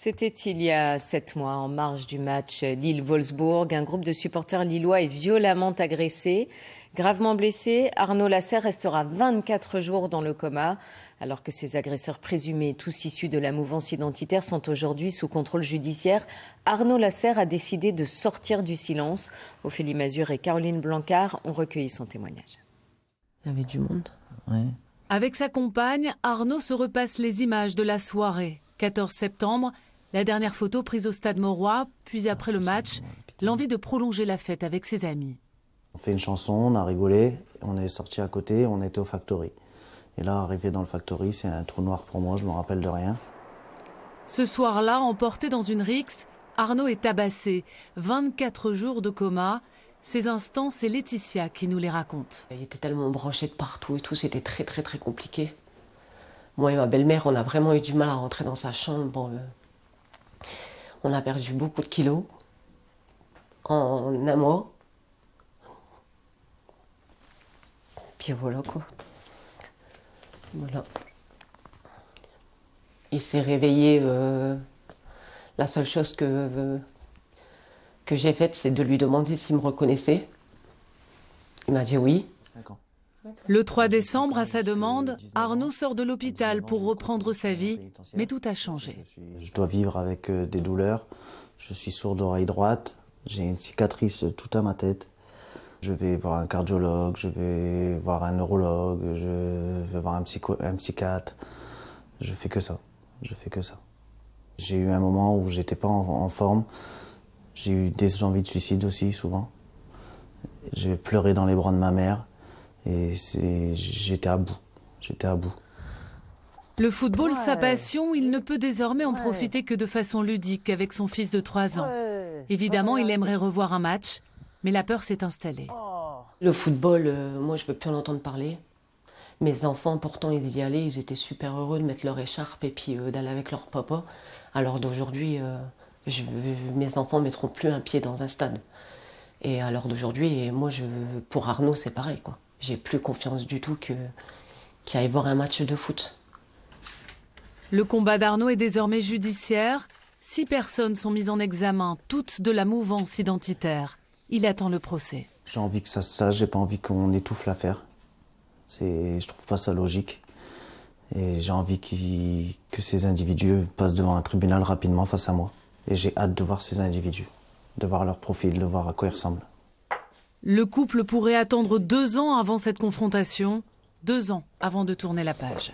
C'était il y a 7 mois, en marge du match Lille-Wolfsburg. Un groupe de supporters lillois est violemment agressé. Gravement blessé, Arnaud Lasserre restera 24 jours dans le coma, alors que ses agresseurs présumés, tous issus de la mouvance identitaire, sont aujourd'hui sous contrôle judiciaire. Arnaud Lasserre a décidé de sortir du silence. Ophélie Mazur et Caroline Blancard ont recueilli son témoignage. Il y avait du monde. Ouais. Avec sa compagne, Arnaud se repasse les images de la soirée. 14 septembre, la dernière photo prise au stade Mauroy, puis après le match, l'envie de prolonger la fête avec ses amis. On fait une chanson, on a rigolé, on est sorti à côté, on était au Factory. Et là, arrivé dans le Factory, c'est un trou noir pour moi, je me rappelle de rien. Ce soir-là, emporté dans une rixe, Arnaud est tabassé. 24 jours de coma. Ces instants, c'est Laetitia qui nous les raconte. Il était tellement branché de partout et tout, c'était très compliqué. Moi et ma belle-mère, on a vraiment eu du mal à rentrer dans sa chambre. Bon, on a perdu beaucoup de kilos en un mois. Puis voilà quoi. Voilà. Il s'est réveillé. La seule chose que j'ai faite, c'est de lui demander s'il me reconnaissait. Il m'a dit oui. 5 ans. Le 3 décembre, à sa demande, Arnaud sort de l'hôpital pour reprendre sa vie, mais tout a changé. Je dois vivre avec des douleurs. Je suis sourd d'oreille droite. J'ai une cicatrice toute à ma tête. Je vais voir un cardiologue, je vais voir un neurologue, je vais voir un psychiatre. Je fais que ça. Je fais que ça. J'ai eu un moment où j'étais pas en forme. J'ai eu des envies de suicide aussi, souvent. J'ai pleuré dans les bras de ma mère. Et j'étais à bout. J'étais à bout. Le football, sa passion, il ne peut désormais en profiter que de façon ludique avec son fils de 3 ans. Évidemment, il aimerait revoir un match, mais la peur s'est installée. Le football, moi je veux plus en entendre parler. Mes enfants, pourtant, ils y allaient, ils étaient super heureux de mettre leur écharpe et puis d'aller avec leur papa. Alors d'aujourd'hui, mes enfants ne mettront plus un pied dans un stade. Et à l'heure d'aujourd'hui, moi, pour Arnaud, c'est pareil, quoi. J'ai plus confiance du tout qu'il aille voir un match de foot. Le combat d'Arnaud est désormais judiciaire. 6 personnes sont mises en examen, toutes de la mouvance identitaire. Il attend le procès. J'ai envie que ça se sache, j'ai pas envie qu'on étouffe l'affaire. Je trouve pas ça logique. Et j'ai envie que ces individus passent devant un tribunal rapidement face à moi. Et j'ai hâte de voir ces individus, de voir leur profil, de voir à quoi ils ressemblent. Le couple pourrait attendre 2 ans avant cette confrontation, 2 ans avant de tourner la page.